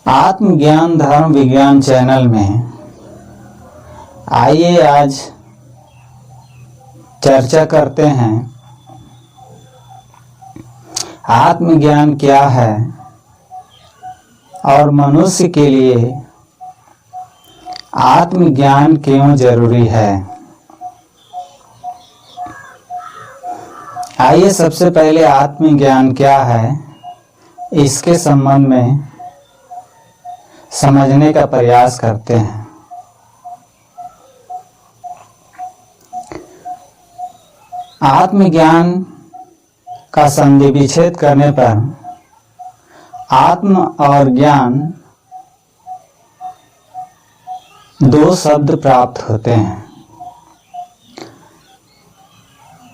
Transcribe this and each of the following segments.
आत्मज्ञान धर्म विज्ञान चैनल में आइए आज चर्चा करते हैं आत्मज्ञान क्या है और मनुष्य के लिए आत्मज्ञान क्यों जरूरी है। आइए सबसे पहले आत्मज्ञान क्या है इसके संबंध में समझने का प्रयास करते हैं। आत्मज्ञान का संधि विच्छेद करने पर आत्म और ज्ञान दो शब्द प्राप्त होते हैं।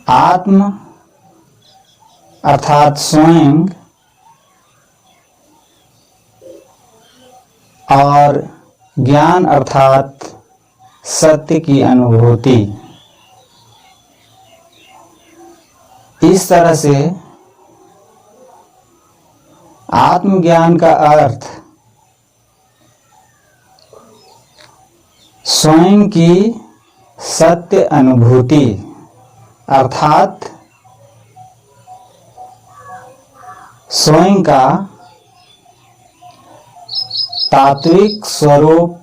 आत्म अर्थात स्वयं और ज्ञान अर्थात सत्य की अनुभूति। इस तरह से आत्मज्ञान का अर्थ स्वयं की सत्य अनुभूति अर्थात स्वयं का तात्विक स्वरूप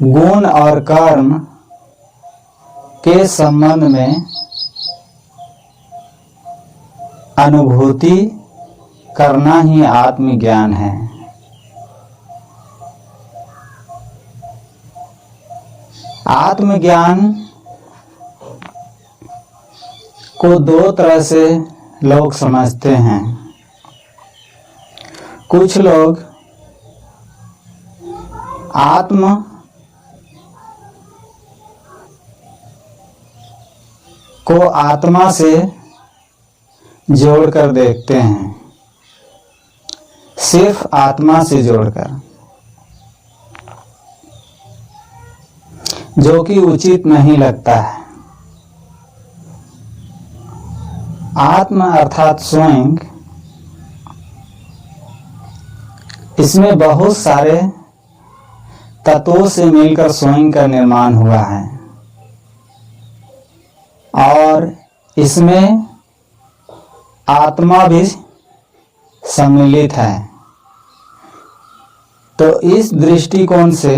गुण और कर्म के संबंध में अनुभूति करना ही आत्मज्ञान है। आत्मज्ञान को दो तरह से लोग समझते हैं। कुछ लोग आत्म को आत्मा से जोड़कर देखते हैं, सिर्फ आत्मा से जोड़कर, जो कि उचित नहीं लगता है। आत्मा अर्थात स्वयं, इसमें बहुत सारे तत्वों से मिलकर स्वयं का निर्माण हुआ है और इसमें आत्मा भी सम्मिलित है। तो इस दृष्टिकोण से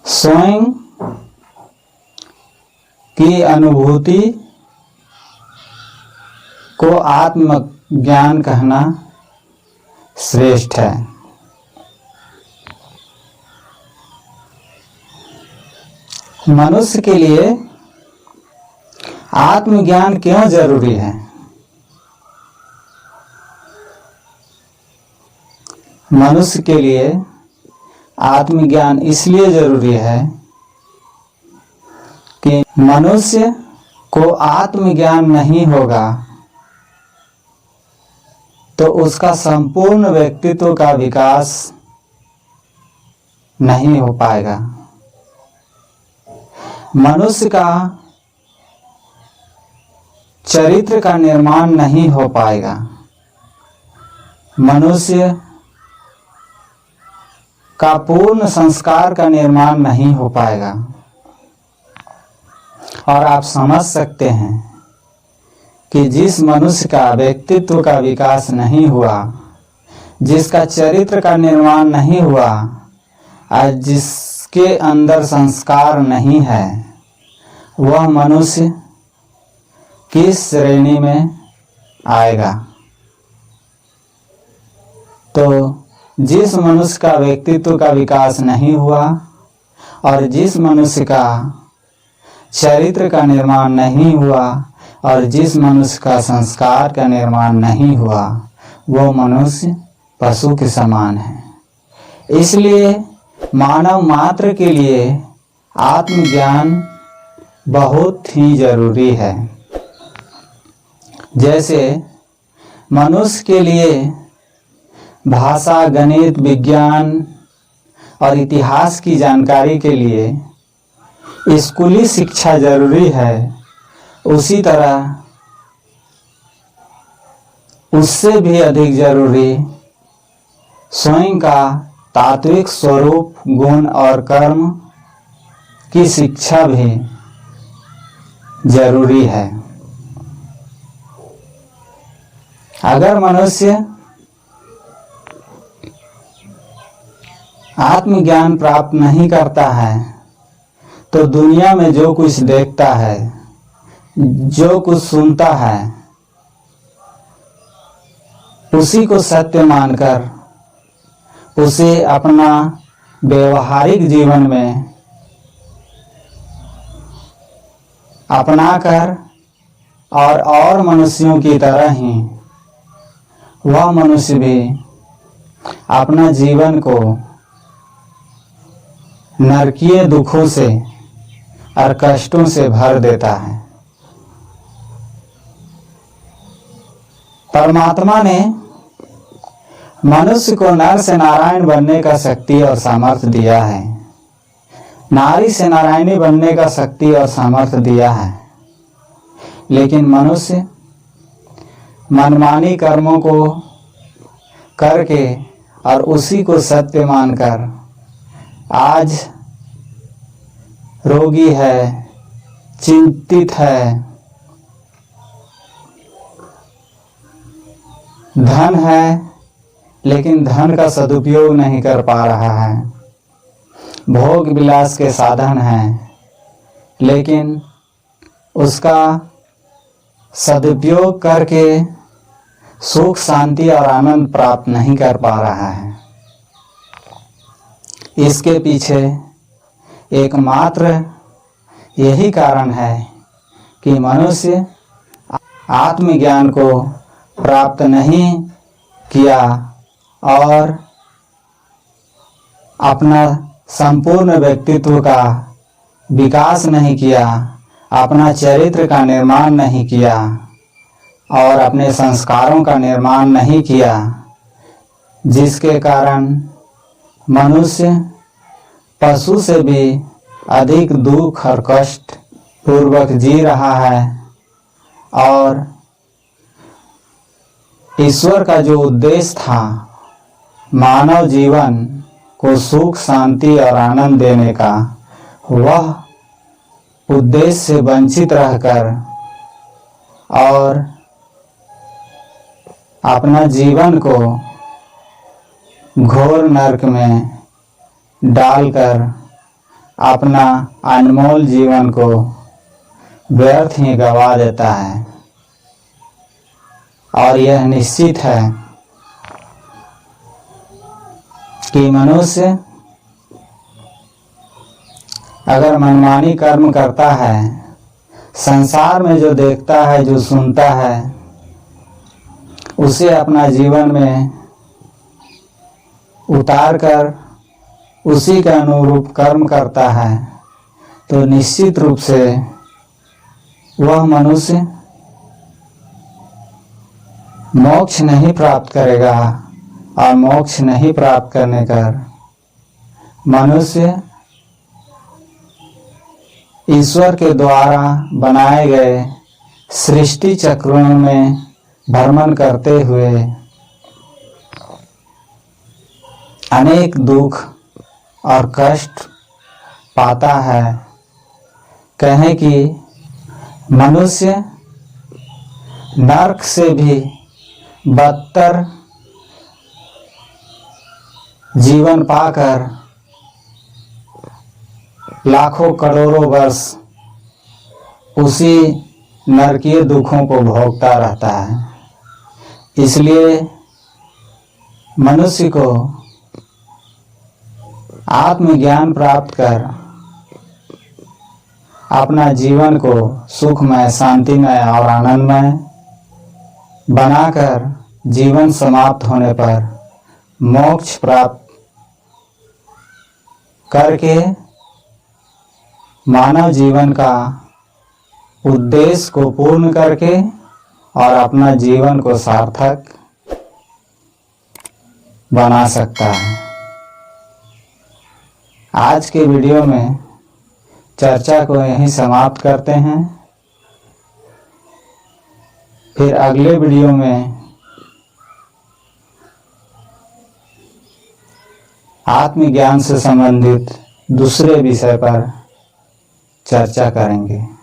स्वयं की अनुभूति को आत्मज्ञान कहना श्रेष्ठ है। मनुष्य के लिए आत्मज्ञान क्यों जरूरी है? मनुष्य के लिए आत्मज्ञान इसलिए जरूरी है कि मनुष्य को आत्मज्ञान नहीं होगा तो उसका संपूर्ण व्यक्तित्व का विकास नहीं हो पाएगा। मनुष्य का चरित्र का निर्माण नहीं हो पाएगा। मनुष्य का पूर्ण संस्कार का निर्माण नहीं हो पाएगा। और आप समझ सकते हैं कि जिस मनुष्य का व्यक्तित्व का विकास नहीं हुआ, जिसका चरित्र का निर्माण नहीं हुआ और जिसके अंदर संस्कार नहीं है, वह मनुष्य किस श्रेणी में आएगा? तो जिस मनुष्य का व्यक्तित्व का विकास नहीं हुआ और जिस मनुष्य का चरित्र का निर्माण नहीं हुआ और जिस मनुष्य का संस्कार का निर्माण नहीं हुआ, वो मनुष्य पशु के समान है। इसलिए मानव मात्र के लिए आत्मज्ञान बहुत ही जरूरी है। जैसे मनुष्य के लिए भाषा, गणित, विज्ञान और इतिहास की जानकारी के लिए स्कूली शिक्षा जरूरी है, उसी तरह उससे भी अधिक जरूरी स्वयं का तात्विक स्वरूप, गुण और कर्म की शिक्षा भी जरूरी है। अगर मनुष्य आत्मज्ञान प्राप्त नहीं करता है तो दुनिया में जो कुछ देखता है, जो कुछ सुनता है, उसी को सत्य मानकर उसे अपना व्यवहारिक जीवन में अपनाकर और मनुष्यों की तरह ही वह मनुष्य भी अपना जीवन को नरकीय दुखों से और कष्टों से भर देता है। परमात्मा ने मनुष्य को नर से नारायण बनने का शक्ति और सामर्थ्य दिया है, नारी से नारायणी बनने का शक्ति और सामर्थ्य दिया है, लेकिन मनुष्य मनमानी कर्मों को करके और उसी को सत्य मानकर आज रोगी है, चिंतित है, धन है लेकिन धन का सदुपयोग नहीं कर पा रहा है, भोग विलास के साधन हैं लेकिन उसका सदुपयोग करके सुख, शांति और आनंद प्राप्त नहीं कर पा रहा है। इसके पीछे एकमात्र यही कारण है कि मनुष्य आत्मज्ञान को प्राप्त नहीं किया और अपना संपूर्ण व्यक्तित्व का विकास नहीं किया, अपना चरित्र का निर्माण नहीं किया और अपने संस्कारों का निर्माण नहीं किया, जिसके कारण मनुष्य पशु से भी अधिक दुख और कष्ट पूर्वक जी रहा है और ईश्वर का जो उद्देश्य था मानव जीवन को सुख, शांति और आनंद देने का, वह उद्देश्य से वंचित रहकर और अपना जीवन को घोर नरक में डालकर अपना अनमोल जीवन को व्यर्थ ही गंवा देता है। और यह निश्चित है कि मनुष्य अगर मनमानी कर्म करता है, संसार में जो देखता है, जो सुनता है, उसे अपना जीवन में उतार कर उसी के अनुरूप कर्म करता है, तो निश्चित रूप से वह मनुष्य मोक्ष नहीं प्राप्त करेगा और मोक्ष नहीं प्राप्त करने कर मनुष्य ईश्वर के द्वारा बनाए गए सृष्टि चक्रों में भ्रमण करते हुए अनेक दुख और कष्ट पाता है। कहें कि मनुष्य नरक से भी बदतर जीवन पाकर लाखों करोड़ों वर्ष उसी नरकीय दुखों को भोगता रहता है। इसलिए मनुष्य को आत्मज्ञान प्राप्त कर अपना जीवन को सुखमय, शांतिमय और आनंदमय बनाकर जीवन समाप्त होने पर मोक्ष प्राप्त करके मानव जीवन का उद्देश्य को पूर्ण करके और अपना जीवन को सार्थक बना सकता है। आज के वीडियो में चर्चा को यहीं समाप्त करते हैं। फिर अगले वीडियो में आत्मज्ञान से संबंधित दूसरे विषय पर चर्चा करेंगे।